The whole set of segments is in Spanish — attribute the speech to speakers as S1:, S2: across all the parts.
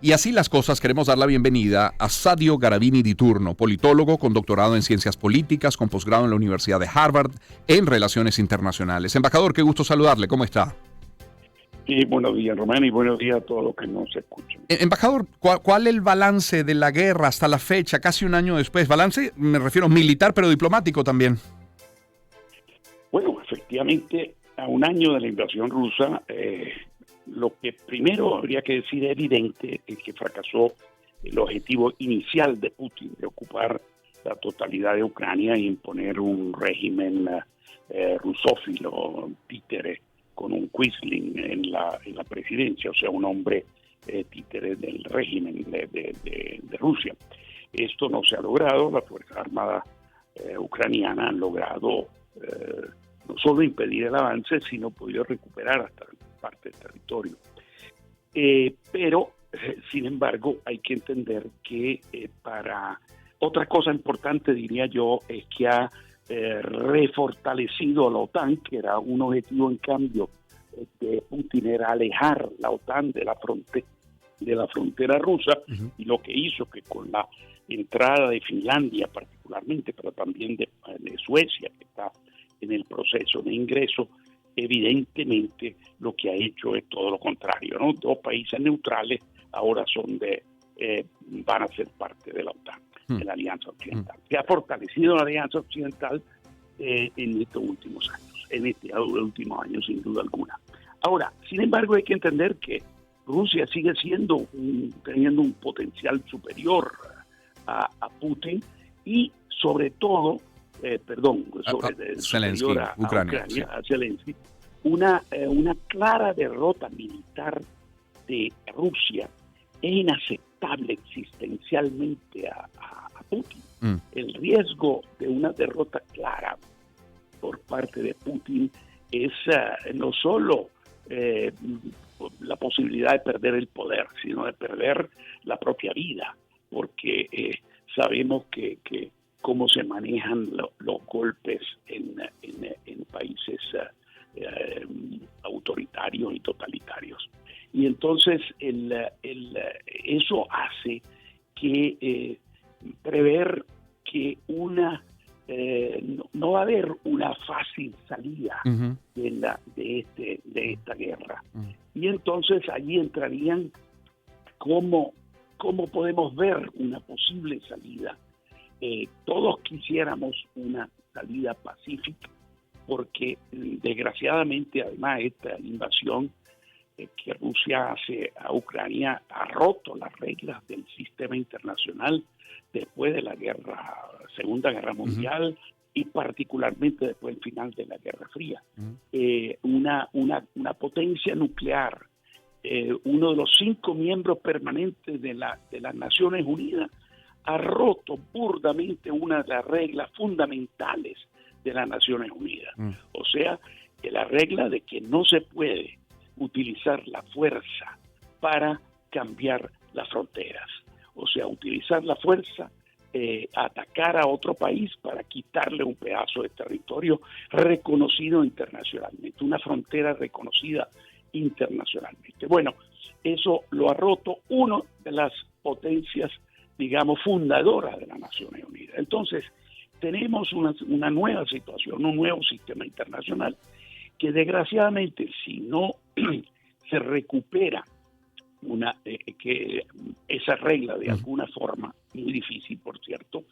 S1: Y así las cosas, queremos dar la bienvenida a Sadio Garavini Di Turno, politólogo con doctorado en ciencias políticas, con posgrado en la Universidad de Harvard en Relaciones Internacionales. Embajador, qué gusto saludarle, ¿cómo está?
S2: Sí, buenos días, Román, y buenos días a todos los que nos escuchan.
S1: Embajador, ¿cuál es el balance de la guerra hasta la fecha, casi un año después? Balance, me refiero militar, pero diplomático también.
S2: Bueno, efectivamente, a un año de la invasión rusa, lo que primero habría que decir es evidente es que fracasó el objetivo inicial de Putin de ocupar la totalidad de Ucrania y imponer un régimen rusófilo, títere, con un Quisling en la presidencia, o sea, un hombre títere del régimen de Rusia. Esto no se ha logrado. Las Fuerzas Armadas ucranianas han logrado no solo impedir el avance, sino podido recuperar hasta parte del territorio. Pero, sin embargo, hay que entender que para otra cosa importante, diría yo, es que ha refortalecido a la OTAN, que era un objetivo en cambio de Putin, era alejar la OTAN de la frontera rusa, y lo que hizo que con la entrada de Finlandia particularmente, pero también de Suecia, que está en el proceso de ingreso, evidentemente lo que ha hecho es todo lo contrario, ¿no? Dos países neutrales ahora van a ser parte de la OTAN, de la Alianza Occidental. Se ha fortalecido la Alianza Occidental en estos últimos años, sin duda alguna. Ahora, sin embargo, hay que entender que Rusia sigue teniendo un potencial superior a Putin y sobre todo, superior a Ucrania, sí. A Zelensky, una clara derrota militar de Rusia es inaceptable existencialmente a Putin. El riesgo de una derrota clara por parte de Putin es no solo la posibilidad de perder el poder, sino de perder la propia vida, porque sabemos que cómo se manejan los golpes en países autoritarios y totalitarios. Y entonces eso hace que prever que no va a haber una fácil salida de esta guerra. Y entonces allí entrarían cómo podemos ver una posible salida. Todos quisiéramos una salida pacífica, porque desgraciadamente además esta invasión que Rusia hace a Ucrania ha roto las reglas del sistema internacional después de la Segunda Guerra Mundial y particularmente después del final de la Guerra Fría. Una potencia nuclear, uno de los 5 miembros permanentes de las Naciones Unidas, ha roto burdamente una de las reglas fundamentales de las Naciones Unidas. O sea, la regla de que no se puede utilizar la fuerza para cambiar las fronteras. O sea, utilizar la fuerza, atacar a otro país para quitarle un pedazo de territorio reconocido internacionalmente, una frontera reconocida internacionalmente. Bueno, eso lo ha roto una de las potencias, digamos, fundadoras de las Naciones Unidas. Entonces, tenemos una nueva situación, un nuevo sistema internacional que desgraciadamente, si no se recupera esa regla de alguna forma, muy difícil por cierto,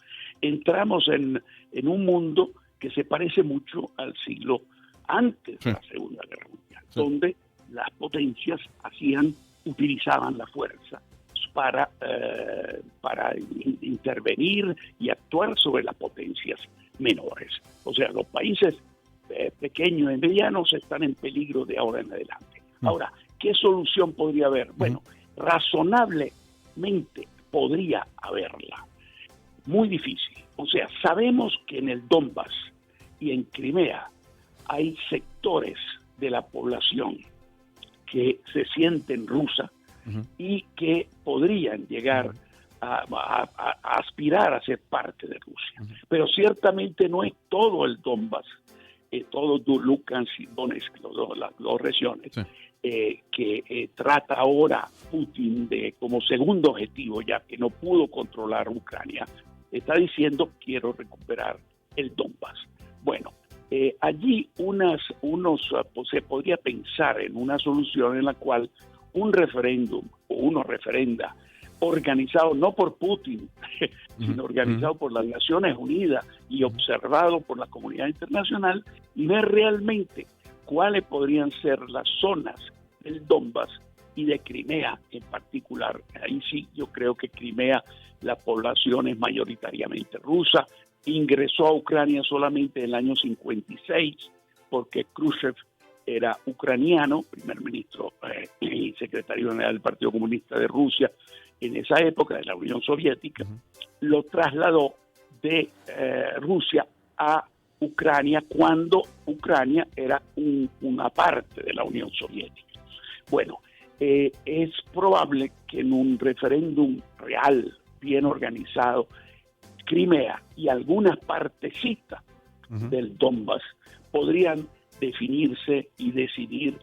S2: entramos en un mundo que se parece mucho al siglo antes de la Segunda Guerra Mundial, donde las potencias utilizaban la fuerza para intervenir y actuar sobre las potencias menores. O sea, los países pequeños y medianos están en peligro de ahora en adelante. Ahora, ¿qué solución podría haber? Bueno, razonablemente podría haberla. Muy difícil. O sea, sabemos que en el Donbass y en Crimea hay sectores de la población que se sienten rusa y que podrían llegar a aspirar a ser parte de Rusia. Pero ciertamente no es todo el Donbass, todo Lugansk y Donetsk, las dos regiones, que trata ahora Putin de como segundo objetivo, ya que no pudo controlar Ucrania, está diciendo quiero recuperar el Donbass. Bueno, allí pues se podría pensar en una solución en la cual un referéndum o unos referenda organizado no por Putin, sino organizado por las Naciones Unidas y observado por la comunidad internacional, y ver realmente cuáles podrían ser las zonas del Donbass y de Crimea en particular. Ahí sí, yo creo que Crimea, la población es mayoritariamente rusa, ingresó a Ucrania solamente en el año 56, porque Khrushchev era ucraniano, primer ministro y secretario general del Partido Comunista de Rusia en esa época, de la Unión Soviética, lo trasladó de Rusia a Ucrania cuando Ucrania era una parte de la Unión Soviética. Bueno, es probable que en un referéndum real, bien organizado, Crimea y algunas partecitas del Donbass podrían definirse y decidir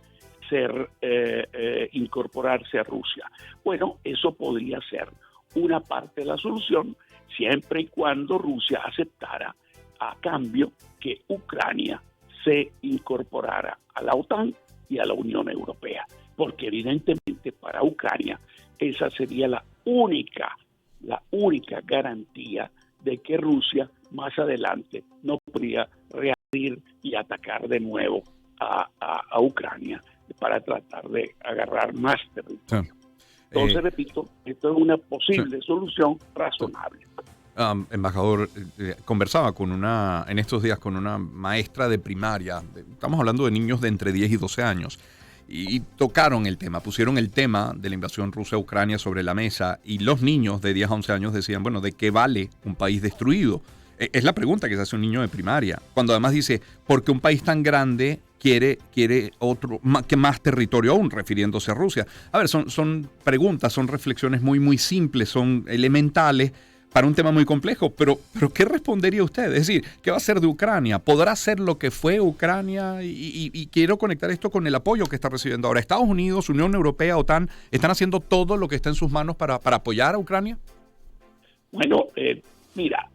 S2: incorporarse a Rusia. Bueno, eso podría ser una parte de la solución siempre y cuando Rusia aceptara a cambio que Ucrania se incorporara a la OTAN y a la Unión Europea, porque evidentemente para Ucrania esa sería la única garantía de que Rusia más adelante no podría reabrir y atacar de nuevo a Ucrania para tratar de agarrar más territorio. Entonces, repito, esto es una posible solución razonable.
S1: Embajador, conversaba en estos días con una maestra de primaria, estamos hablando de niños de entre 10 y 12 años, y tocaron el tema, pusieron el tema de la invasión rusa a Ucrania sobre la mesa, y los niños de 10 a 11 años decían, bueno, ¿de qué vale un país destruido? Es la pregunta que se hace un niño de primaria, cuando además dice, ¿por qué un país tan grande quiere más territorio aún, refiriéndose a Rusia? A ver, son preguntas, son reflexiones muy, muy simples, son elementales para un tema muy complejo, pero ¿qué respondería usted? Es decir, ¿qué va a hacer de Ucrania? ¿Podrá ser lo que fue Ucrania? Y quiero conectar esto con el apoyo que está recibiendo ahora. ¿Estados Unidos, Unión Europea, OTAN, están haciendo todo lo que está en sus manos para apoyar a Ucrania?
S2: Bueno, mira,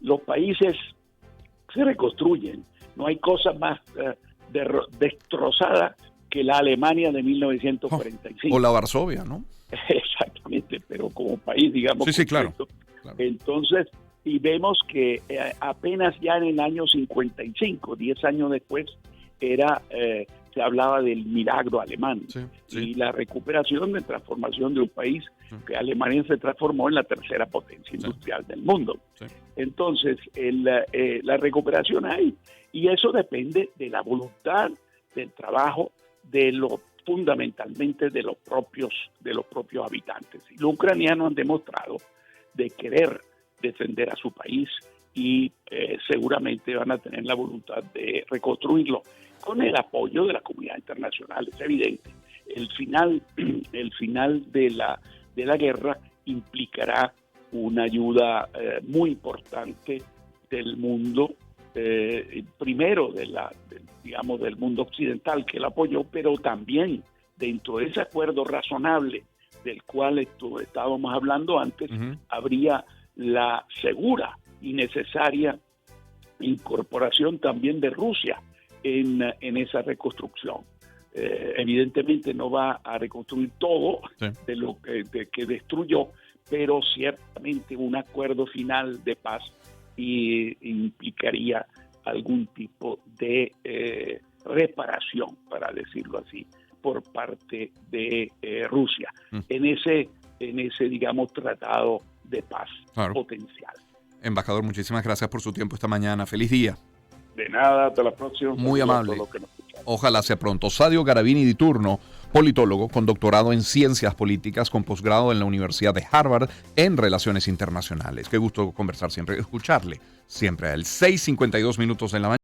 S2: los países se reconstruyen. No hay cosa más destrozada que la Alemania de 1945.
S1: O la Varsovia, ¿no?
S2: Exactamente, pero como país, digamos.
S1: Sí, claro.
S2: Entonces, y vemos que apenas ya en el año 55, 10 años después, se hablaba del milagro alemán y la recuperación de transformación de un país que Alemania se transformó en la tercera potencia industrial del mundo. Entonces, la recuperación hay, y eso depende de la voluntad, del trabajo, fundamentalmente de los propios habitantes. Y los ucranianos han demostrado de querer defender a su país y seguramente van a tener la voluntad de reconstruirlo con el apoyo de la comunidad internacional. Es evidente, el final de la guerra implicará una ayuda muy importante del mundo, primero del mundo occidental que la apoyó, pero también dentro de ese acuerdo razonable del cual estábamos hablando antes, habría la segura y necesaria incorporación también de Rusia en esa reconstrucción. Evidentemente no va a reconstruir todo de lo que destruyó, pero ciertamente un acuerdo final de paz implicaría algún tipo de reparación, para decirlo así, por parte de Rusia en ese digamos tratado de paz potencial.
S1: Embajador, muchísimas gracias por su tiempo esta mañana. Feliz día.
S2: De nada, hasta la próxima.
S1: Muy amable. Ojalá sea pronto. Sadio Garavini Di Turno, politólogo con doctorado en Ciencias Políticas, con posgrado en la Universidad de Harvard en Relaciones Internacionales. Qué gusto conversar siempre, escucharle siempre a él. 6:52 minutos en la mañana.